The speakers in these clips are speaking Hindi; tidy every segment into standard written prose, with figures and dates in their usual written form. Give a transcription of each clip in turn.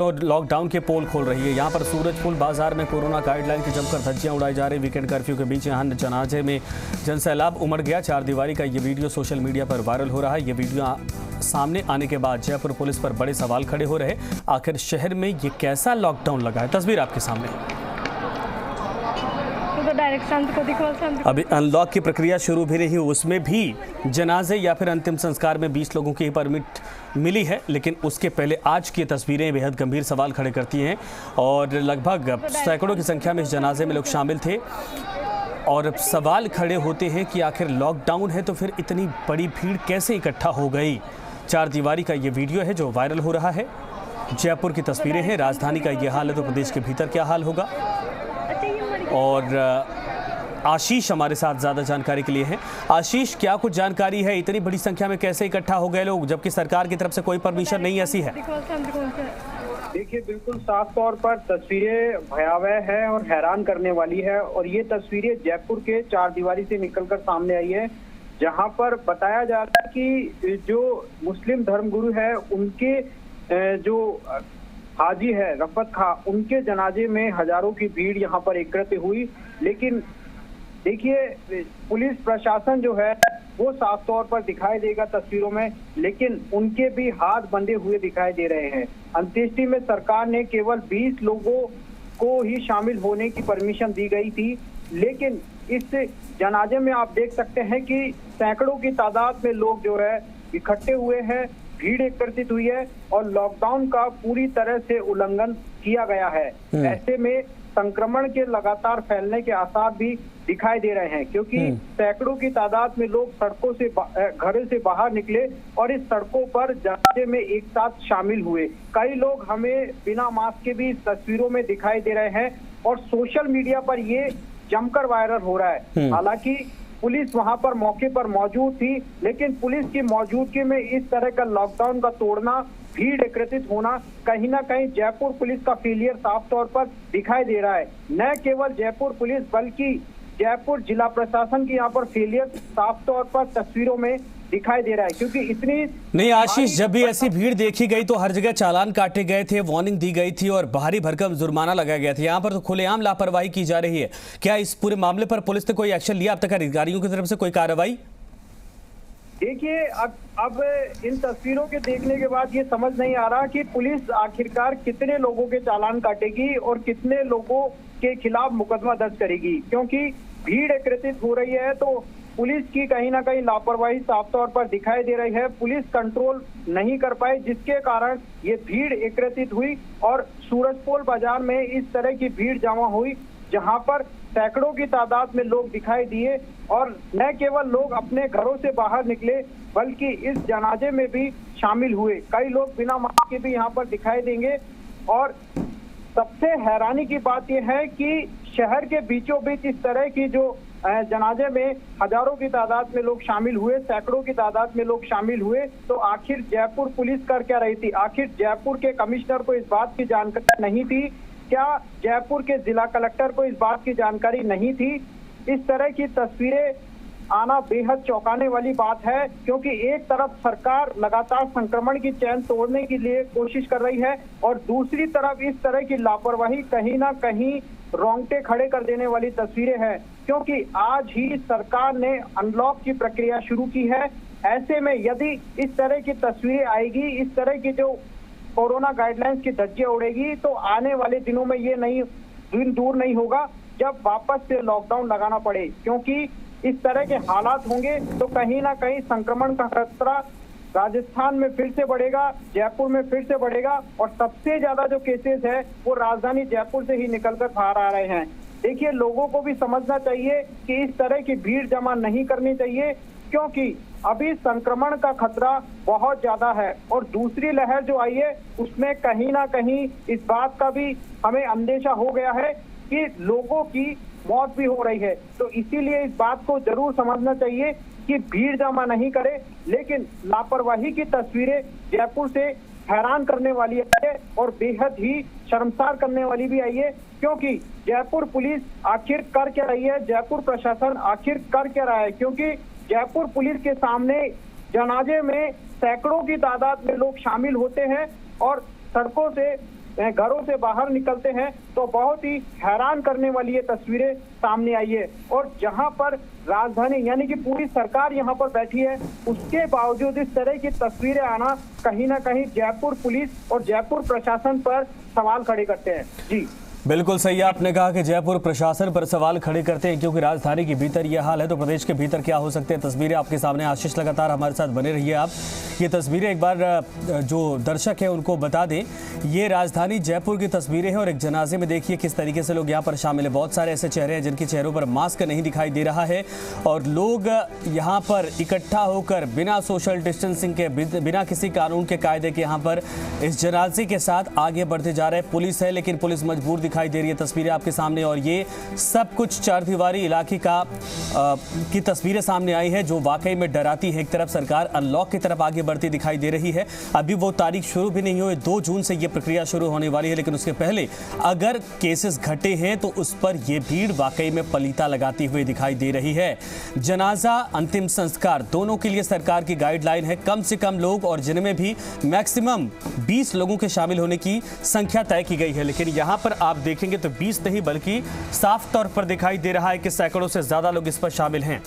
तो लॉकडाउन के पोल खोल रही है। यहाँ पर सूरजपुर बाजार में कोरोना गाइडलाइन की जमकर धज्जियां उड़ाई जा रही। वीकेंड कर्फ्यू के बीच यहाँ जनाजे में जनसैलाब उमड़ गया। चारदीवारी का ये वीडियो सोशल मीडिया पर वायरल हो रहा है। ये वीडियो सामने आने के बाद जयपुर पुलिस पर बड़े सवाल खड़े हो रहे। आखिर शहर में ये कैसा लॉकडाउन लगा है, तस्वीर आपके सामने। अभी अनलॉक की प्रक्रिया शुरू भी नहीं, उसमें भी जनाजे या फिर अंतिम संस्कार में 20 लोगों की ही परमिट मिली है। लेकिन उसके पहले आज की तस्वीरें बेहद गंभीर सवाल खड़े करती हैं और लगभग सैकड़ों की संख्या में इस जनाजे में लोग शामिल थे। और सवाल खड़े होते हैं कि आखिर लॉकडाउन है तो फिर इतनी बड़ी भीड़ कैसे इकट्ठा हो गई। चारदीवारी का ये वीडियो है जो वायरल हो रहा है। जयपुर की तस्वीरें हैं। राजधानी का ये हाल है तो प्रदेश के भीतर क्या हाल होगा। और आशीष हमारे साथ ज़्यादा जानकारी के लिए हैं। आशीष, क्या कुछ जानकारी है, इतनी बड़ी संख्या में कैसे इकट्ठा हो गए लोग जबकि सरकार की तरफ से कोई परमिशन नहीं ऐसी है? देखिए, बिल्कुल साफ तौर पर तस्वीरें भयावह है और हैरान करने वाली है। और ये तस्वीरें जयपुर के चारदीवारी से निकलकर सामने आई है, जहां पर बताया जा रहा है कि जो मुस्लिम धर्मगुरु है उनके जो हाजी है रफत खां, उनके जनाजे में हजारों की भीड़ यहाँ पर एकत्रित हुई। लेकिन देखिए, पुलिस प्रशासन जो है वो साफ तौर पर दिखाई देगा तस्वीरों में, लेकिन उनके भी हाथ बंधे हुए दिखाई दे रहे हैं। अंत्येष्टि में सरकार ने केवल 20 लोगों को ही शामिल होने की परमिशन दी गई थी, लेकिन इस जनाजे में आप देख सकते हैं कि सैकड़ों की तादाद में लोग जो है इकट्ठे हुए हैं, भीड़ एकत्रित हुई है और लॉकडाउन का पूरी तरह से उल्लंघन किया गया है। ऐसे में संक्रमण के लगातार फैलने के आसार भी दिखाई दे रहे हैं, क्योंकि सैकड़ों की तादाद में लोग सड़कों से घरों से बाहर निकले और इस सड़कों पर जनाजे में एक साथ शामिल हुए। कई लोग हमें बिना मास्क के भी तस्वीरों में दिखाई दे रहे हैं और सोशल मीडिया पर ये जमकर वायरल हो रहा है। हालांकि पुलिस वहां पर मौके पर मौजूद थी, लेकिन पुलिस की मौजूदगी में इस तरह का लॉकडाउन का तोड़ना, भीड़ एकत्रित होना, कहीं ना कहीं जयपुर पुलिस का फेलियर साफ तौर पर दिखाई दे रहा है। न केवल जयपुर पुलिस बल्कि जयपुर जिला प्रशासन की यहाँ पर फेलियर साफ तौर पर तस्वीरों में दिखाई दे रहा है, क्योंकि इतनी नहीं। आशीष, जब भी ऐसी भीड़ देखी गई तो हर जगह चालान काटे गए थे, वार्निंग दी गई थी और भारी भरकम जुर्माना लगाया गया था। यहाँ पर तो खुलेआम लापरवाही की जा रही है। क्या इस पूरे मामले पर पुलिस ने कोई एक्शन लिया अब तक? अधिकारियों की तरफ से कोई कार्रवाई? देखिए, अब इन तस्वीरों के देखने के बाद ये समझ नहीं आ रहा कि पुलिस आखिरकार कितने लोगों के चालान काटेगी और कितने लोगों के खिलाफ मुकदमा दर्ज करेगी, क्योंकि भीड़ एकत्रित हो रही है तो पुलिस की कहीं ना कहीं लापरवाही साफ तौर पर दिखाई दे रही है। पुलिस कंट्रोल नहीं कर पाई, जिसके कारण ये भीड़ एकत्रित हुई और सूरजपुर बाजार में इस तरह की भीड़ जमा हुई, जहां पर सैकड़ों की तादाद में लोग दिखाई दिए। और न केवल लोग अपने घरों से बाहर निकले बल्कि इस जनाजे में भी शामिल हुए। कई लोग बिना मास्क के भी यहाँ पर दिखाई देंगे। और सबसे हैरानी की बात यह है कि शहर के बीचों बीच इस तरह की जो जनाजे में हजारों की तादाद में लोग शामिल हुए, सैकड़ों की तादाद में लोग शामिल हुए, तो आखिर जयपुर पुलिस कर क्या रही थी? आखिर जयपुर के कमिश्नर को इस बात की जानकारी नहीं थी क्या? जयपुर के जिला कलेक्टर को इस बात की जानकारी नहीं थी? इस तरह की तस्वीरें आना बेहद चौंकाने वाली बात है, क्योंकि एक तरफ सरकार लगातार संक्रमण की चैन तोड़ने के लिए कोशिश कर रही है और दूसरी तरफ इस तरह की लापरवाही कहीं ना कहीं रोंगटे खड़े कर देने वाली तस्वीरें हैं, क्योंकि आज ही सरकार ने अनलॉक की प्रक्रिया शुरू की है। ऐसे में यदि इस तरह की तस्वीरें आएगी, इस तरह की जो कोरोना गाइडलाइंस की धज्जियां उड़ेगी, तो आने वाले दिनों में ये दिन दूर नहीं होगा जब वापस से लॉकडाउन लगाना पड़े, क्योंकि इस तरह के हालात होंगे तो कहीं ना कहीं संक्रमण का खतरा राजस्थान में फिर से बढ़ेगा, जयपुर में फिर से बढ़ेगा और सबसे ज्यादा जो केसेस है वो राजधानी जयपुर से ही निकलकर बाहर आ रहे हैं। देखिए, लोगों को भी समझना चाहिए कि इस तरह की भीड़ जमा नहीं करनी चाहिए, क्योंकि अभी संक्रमण का खतरा बहुत ज्यादा है और दूसरी लहर जो आई है उसमें कहीं ना कहीं इस बात का भी हमें अंदेशा हो गया है कि लोगों की मौत भी हो रही है। तो इसीलिए इस बात को जरूर समझना चाहिए कि भीड़ जमा नहीं करे, लेकिन लापरवाही की तस्वीरें जयपुर से हैरान करने वाली है और बेहद ही शर्मसार करने वाली भी आई है, क्योंकि जयपुर पुलिस आखिर कर क्या रही है, जयपुर प्रशासन आखिर कर क्या रहा है, क्योंकि जयपुर पुलिस के सामने जनाजे में सैकड़ों की तादाद में लोग शामिल होते हैं और सड़कों से घरों से बाहर निकलते हैं तो बहुत ही हैरान करने वाली ये तस्वीरें सामने आई है। और जहां पर राजधानी यानी कि पूरी सरकार यहां पर बैठी है, उसके बावजूद इस तरह की तस्वीरें आना कहीं ना कहीं जयपुर पुलिस और जयपुर प्रशासन पर सवाल खड़े करते हैं। जी बिल्कुल सही आपने कहा कि जयपुर प्रशासन पर सवाल खड़े करते हैं, क्योंकि राजधानी के भीतर यह हाल है तो प्रदेश के भीतर क्या हो सकते हैं। तस्वीरें आपके सामने। आशीष लगातार हमारे साथ बने रहिए आप। ये तस्वीरें एक बार जो दर्शक हैं उनको बता दें, ये राजधानी जयपुर की तस्वीरें हैं और एक जनाजे में देखिए किस तरीके से लोग यहाँ पर शामिल है। बहुत सारे ऐसे चेहरे हैं जिनके चेहरों पर मास्क नहीं दिखाई दे रहा है और लोग यहाँ पर इकट्ठा होकर बिना सोशल डिस्टेंसिंग के, बिना किसी कानून के कायदे के यहाँ पर इस जनाजे के साथ आगे बढ़ते जा रहे हैं। पुलिस है लेकिन पुलिस मजबूर दिखाई दे रही है। तस्वीरें आपके सामने और ये सब कुछ चारदीवारी इलाके की तस्वीरें सामने आई है जो वाकई में डराती है। एक तरफ सरकार अनलॉक की तरफ आगे बढ़ती दिखाई दे रही है। अभी वो तारीख शुरू भी नहीं हुई, 2 जून से ये प्रक्रिया शुरू होने वाली है, लेकिन उसके पहले अगर केसेस घटे हैं तो उस पर यह भीड़ वाकई में पलीता लगाती हुई दिखाई दे रही है। जनाजा, अंतिम संस्कार दोनों के लिए सरकार की गाइडलाइन है कम से कम लोग, और जिनमें भी मैक्सिमम 20 लोगों के शामिल होने की संख्या तय की गई है। लेकिन यहां पर आप देखेंगे तो 20 नहीं बल्कि साफ तौर पर दिखाई दे रहा है कि सैकड़ों से ज्यादा लोग इस पर शामिल हैं।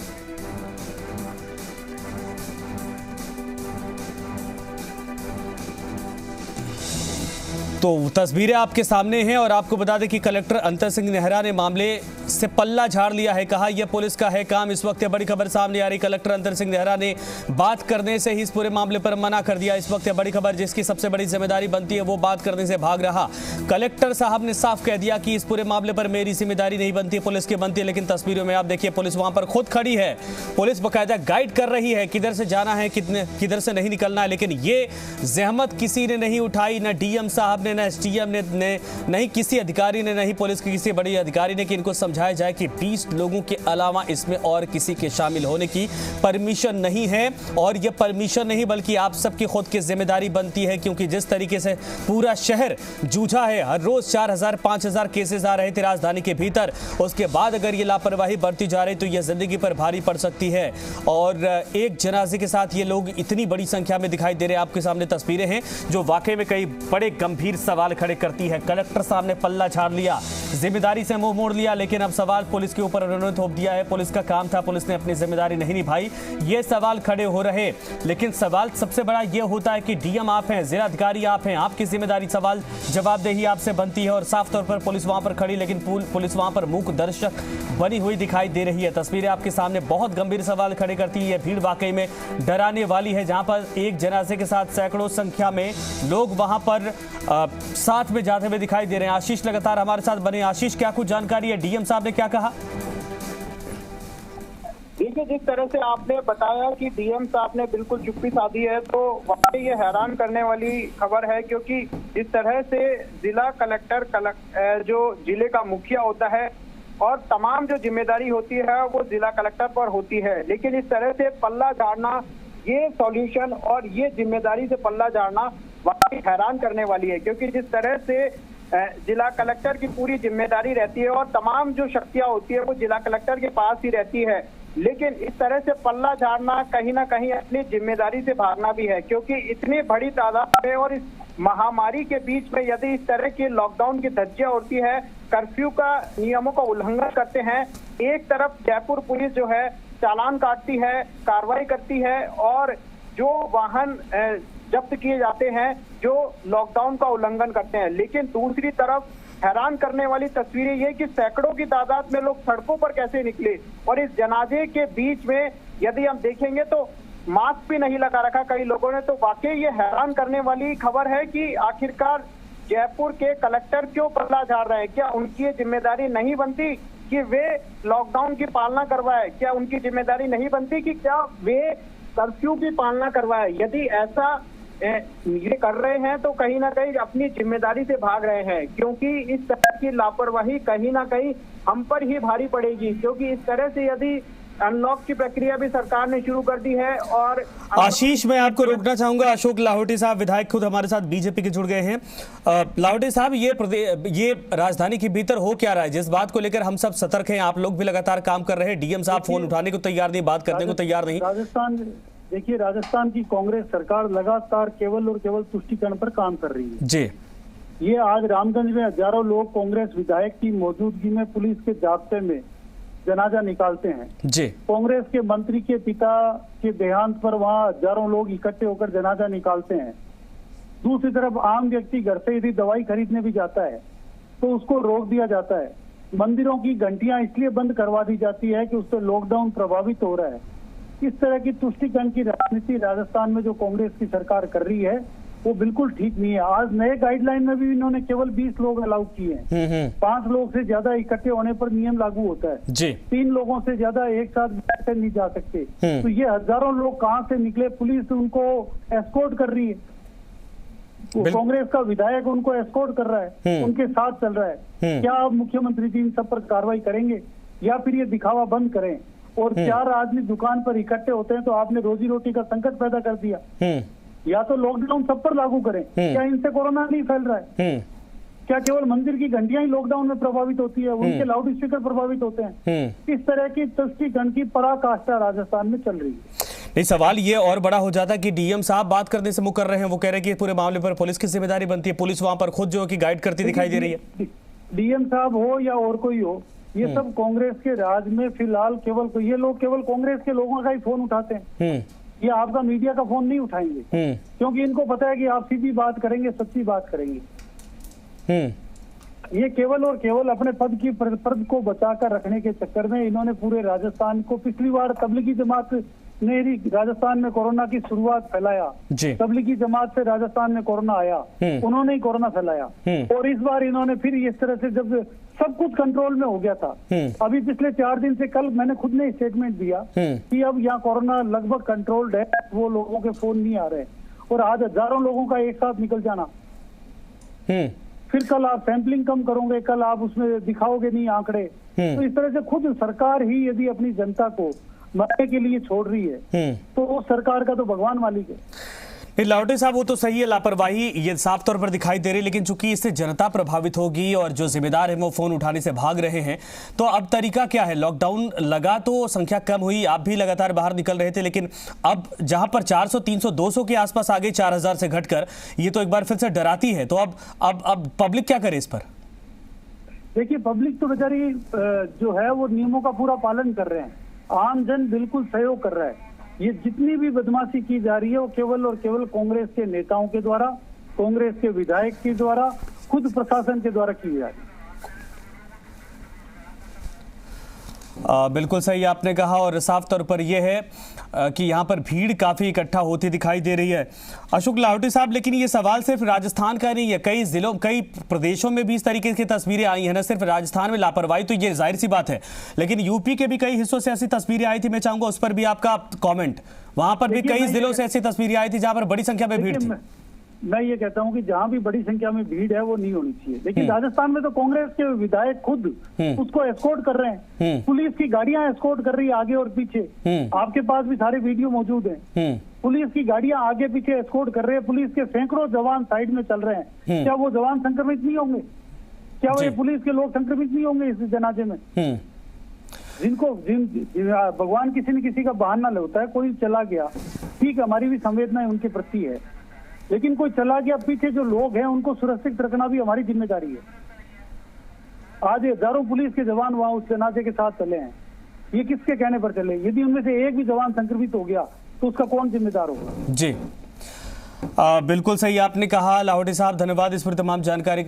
तो तस्वीरें आपके सामने हैं और आपको बता दें कि कलेक्टर अंतर सिंह नेहरा ने मामले से पल्ला झाड़ लिया है। कहा यह पुलिस का है काम। इस वक्त यह बड़ी खबर सामने आ रही। कलेक्टर अंतर सिंह नेहरा ने बात करने से ही इस पूरे मामले पर मना कर दिया। इस वक्त यह बड़ी खबर, जिसकी सबसे बड़ी जिम्मेदारी बनती है वो बात करने से भाग रहा। कलेक्टर साहब ने साफ कह दिया कि इस पूरे मामले पर मेरी जिम्मेदारी नहीं बनती, पुलिस की बनती है। लेकिन तस्वीरों में आप देखिए पुलिस वहां पर खुद खड़ी है। पुलिस बाकायदा गाइड कर रही है किधर से जाना है, किधर से नहीं निकलना है। लेकिन ये जहमत किसी ने नहीं उठाई, न डीएम साहब ने, न एसडीएम ने, नहीं किसी अधिकारी ने, नहीं पुलिस के किसी बड़े अधिकारी ने कि इनको समझाया जाए कि 20 लोगों के अलावा इसमें और किसी के शामिल होने की परमिशन नहीं है। और यह परमिशन नहीं बल्कि आप सबकी खुद की जिम्मेदारी बनती है, क्योंकि जिस तरीके से पूरा शहर जूझा है, हर रोज 4000 5000 केसेस आ रहे थे राजधानी के भीतर। उसके बाद अगर ये लापरवाही बढ़ती जा रही तो यह जिंदगी पर भारी पड़ सकती है। और एक जनाजे के साथ ये लोग इतनी बड़ी संख्या में दिखाई दे रहे हैं। आपके सामने तस्वीरें हैं जो वाकई में कई बड़े गंभीर सवाल खड़े करती है। कलेक्टर साहब ने पल्ला झाड़ लिया, जिम्मेदारी से मुंह मोड़ लिया, लेकिन अब सवाल पुलिस के ऊपर उन्होंने थोप दिया है। पुलिस का काम था, पुलिस ने अपनी जिम्मेदारी नहीं निभाई, ये सवाल खड़े हो रहे। लेकिन सवाल सबसे बड़ा ये होता है कि डीएम आप हैं, जिला अधिकारी आप हैं, आपकी जिम्मेदारी, सवाल जवाबदेही आपसे बनती है। और साफ तौर पर पुलिस वहां पर खड़ी, लेकिन पुलिस वहां पर मूक दर्शक बनी हुई दिखाई दे रही है। तस्वीरें आपके सामने बहुत गंभीर सवाल खड़े करती है। भीड़ वाकई में डराने वाली है, जहां पर एक जनाजे के साथ सैकड़ों संख्या में लोग वहां पर साथ में जाते हुए दिखाई दे रहे हैं। आशीष लगातार हमारे साथ बने। आशीष, क्या कुछ जानकारी है, डीएम साहब ने क्या कहा? देखिए, जिस तरह से आपने बताया कि डीएम साहब ने बिल्कुल चुप्पी साधी है, तो वाकई ये हैरान करने वाली खबर है। क्योंकि इस तरह से जिला कलेक्टर जो जिले का मुखिया होता है और तमाम जो जिम्मेदारी होती है वो जिला कलेक्टर पर होती है, लेकिन इस तरह से पल्ला झाड़ना, ये सॉल्यूशन और ये जिम्मेदारी से पल्ला झाड़ना वाकई हैरान करने वाली है। क्योंकि जिस तरह से जिला कलेक्टर की पूरी जिम्मेदारी रहती है और तमाम जो शक्तियां होती है वो जिला कलेक्टर के पास ही रहती है, लेकिन इस तरह से पल्ला झाड़ना कहीं ना कहीं अपनी जिम्मेदारी से भागना भी है। क्योंकि इतनी बड़ी तादाद में और इस महामारी के बीच में यदि इस तरह की लॉकडाउन की धज्जियां उड़ती है, कर्फ्यू का नियमों का उल्लंघन करते हैं, एक तरफ जयपुर पुलिस जो है चालान काटती है, कार्रवाई करती है और जो वाहन जब्त किए जाते हैं जो लॉकडाउन का उल्लंघन करते हैं, लेकिन दूसरी तरफ हैरान करने वाली तस्वीरें ये कि सैकड़ों की तादाद में लोग सड़कों पर कैसे निकले। और इस जनाजे के बीच में यदि हम देखेंगे तो मास्क भी नहीं लगा रखा कई लोगों ने। तो वाकई ये हैरान करने वाली खबर है कि आखिरकार जयपुर के कलेक्टर क्यों पल्ला झाड़ रहे हैं। क्या उनकी जिम्मेदारी नहीं बनती कि वे लॉकडाउन की पालना करवाए? क्या उनकी जिम्मेदारी नहीं बनती कि क्या वे कर्फ्यू की पालना करवाए? यदि ऐसा ये कर रहे हैं तो कहीं ना कहीं अपनी जिम्मेदारी से भाग रहे हैं, क्योंकि इस तरह की लापरवाही कहीं ना कहीं हम पर ही भारी पड़ेगी। क्योंकि इस तरह से यदि अनलॉक की प्रक्रिया भी सरकार ने शुरू कर दी है। और आशीष, मैं आपको रोकना चाहूंगा। अशोक लाहौटी साहब, विधायक, खुद हमारे साथ बीजेपी के जुड़ गए हैं। लाहौटी साहब, ये राजधानी के भीतर हो क्या रहा है, जिस बात को लेकर हम सब सतर्क हैं, आप लोग भी लगातार काम कर रहे हैं, डीएम साहब फोन उठाने को तैयार नहीं, बात करने को तैयार नहीं। राजस्थान की कांग्रेस सरकार लगातार केवल और केवल तुष्टीकरण पर काम कर रही है जी, ये आज रामगंज में हजारों लोग कांग्रेस विधायक की मौजूदगी में पुलिस के जाब्ते में जनाजा निकालते हैं जी। कांग्रेस के मंत्री के पिता के देहांत पर वहां हजारों लोग इकट्ठे होकर जनाजा निकालते हैं। दूसरी तरफ आम व्यक्ति घर से यदि दवाई खरीदने भी जाता है तो उसको रोक दिया जाता है। मंदिरों की घंटियां इसलिए बंद करवा दी जाती है कि उससे लॉकडाउन प्रभावित हो रहा है। इस तरह की तुष्टीकरण की राजनीति राजस्थान में जो कांग्रेस की सरकार कर रही है वो बिल्कुल ठीक नहीं है। आज नए गाइडलाइन में भी इन्होंने केवल 20 लोग अलाउ किए हैं। 5 लोग से ज्यादा इकट्ठे होने पर नियम लागू होता है जी। 3 लोगों से ज्यादा एक साथ बैठकर नहीं जा सकते। तो ये हजारों लोग कहां से निकले? पुलिस उनको एस्कॉर्ट कर रही है। कांग्रेस का विधायक उनको एस्कॉर्ट कर रहा है, उनके साथ चल रहा है। क्या आप मुख्यमंत्री जी इन सब पर कार्रवाई करेंगे या फिर ये दिखावा बंद करें? और 4 आदमी दुकान पर इकट्ठे होते हैं तो आपने रोजी रोटी का संकट पैदा कर दिया। या तो लॉकडाउन सब पर लागू करें। क्या इनसे कोरोना नहीं फैल रहा है? क्या केवल मंदिर की घंटियां ही लॉकडाउन में प्रभावित होती है? उनके लाउड स्पीकर प्रभावित होते हैं? इस तरह की तुष्टीकरण की पराकाष्ठा राजस्थान में चल रही है। नहीं, सवाल ये और बड़ा हो जाता है कि डीएम साहब बात करने से मुकर रहे हैं। वो कह रहे हैं कि पूरे मामले पर पुलिस की जिम्मेदारी बनती है। पुलिस वहां पर खुद जो है कि गाइड करती दिखाई दे रही है। डीएम साहब हो या और कोई हो, ये सब कांग्रेस के राज में फिलहाल केवल ये लोग केवल कांग्रेस के लोगों का ही फोन उठाते हैं। ये आपका मीडिया का फोन नहीं उठाएंगे क्योंकि इनको पता है कि आप सीधी बात करेंगे, सच्ची बात करेंगे। ये केवल और केवल अपने पद को बचाकर रखने के चक्कर में इन्होंने पूरे राजस्थान को, पिछली बार तबलीगी जमात ने ही राजस्थान में कोरोना की शुरुआत फैलाया। तबलीगी जमात से राजस्थान में कोरोना आया, उन्होंने ही कोरोना फैलाया। और इस बार इन्होंने फिर इस तरह से, जब सब कुछ कंट्रोल में हो गया था, अभी पिछले 4 दिन से, कल मैंने खुद ने स्टेटमेंट दिया कि अब यहाँ कोरोना लगभग कंट्रोल्ड है, वो लोगों के फोन नहीं आ रहे। और आज हजारों लोगों का एक साथ निकल जाना, फिर कल आप सैंपलिंग कम करोगे, कल आप उसमें दिखाओगे नहीं आंकड़े। तो इस तरह से खुद सरकार ही यदि अपनी जनता को मरने के लिए छोड़ रही है तो वो सरकार का तो भगवान मालिक है। लावटे साहब, वो तो सही है, लापरवाही ये साफ तौर पर दिखाई दे रही है, लेकिन चूंकि इससे जनता प्रभावित होगी और जो जिम्मेदार है वो फोन उठाने से भाग रहे हैं, तो अब तरीका क्या है? लॉकडाउन लगा तो संख्या कम हुई, आप भी लगातार बाहर निकल रहे थे, लेकिन अब जहां पर 400, 300, 200 के आसपास आ गई 4000 से घटकर, ये तो एक बार फिर से डराती है। तो अब पब्लिक क्या करे इस पर? देखिए, पब्लिक तो बेचारी जो है वो नियमों का पूरा पालन कर रहे हैं। आम जन बिल्कुल सहयोग कर रहा है। ये जितनी भी बदमाशी की जा रही है वो केवल और केवल कांग्रेस के नेताओं के द्वारा, कांग्रेस के विधायक के द्वारा, खुद प्रशासन के द्वारा की जा रही है। बिल्कुल सही आपने कहा, और साफ तौर पर यह है कि यहाँ पर भीड़ काफ़ी इकट्ठा होती दिखाई दे रही है। अशोक लाहोटी साहब, लेकिन ये सवाल सिर्फ राजस्थान का नहीं है, कई जिलों, कई प्रदेशों में भी इस तरीके की तस्वीरें आई हैं। न सिर्फ राजस्थान में लापरवाही तो ये जाहिर सी बात है, लेकिन यूपी के भी कई हिस्सों से ऐसी तस्वीरें आई थी। मैं चाहूंगा उस पर भी आपका कॉमेंट। वहां पर भी कई जिलों से ऐसी तस्वीरें आई थी जहां पर बड़ी संख्या में भीड़ थी। मैं ये कहता हूं कि जहां भी बड़ी संख्या में भीड़ है वो नहीं होनी चाहिए, लेकिन राजस्थान में तो कांग्रेस के विधायक खुद उसको एस्कॉर्ट कर रहे हैं। पुलिस की गाड़ियां एस्कॉर्ट कर रही है आगे और पीछे। आपके पास भी सारे वीडियो मौजूद हैं। पुलिस की गाड़ियां आगे पीछे एस्कॉर्ट कर रहे हैं। पुलिस के सैकड़ों जवान साइड में चल रहे हैं। क्या वो जवान संक्रमित नहीं होंगे? क्या वो पुलिस के लोग संक्रमित नहीं होंगे इस जनाजे में? भगवान किसी न किसी का बहाना होता है। कोई चला गया, ठीक, हमारी भी संवेदनाएं उनके प्रति है, लेकिन कोई चला गया, पीछे जो लोग हैं उनको सुरक्षित रखना भी हमारी जिम्मेदारी है। आज हजारों पुलिस के जवान वहां उस जनाजे के साथ चले हैं। ये किसके कहने पर चले? यदि उनमें से एक भी जवान संक्रमित हो गया तो उसका कौन जिम्मेदार होगा? जी, बिल्कुल सही आपने कहा लाहोटी साहब, धन्यवाद इस पर तमाम जानकारी।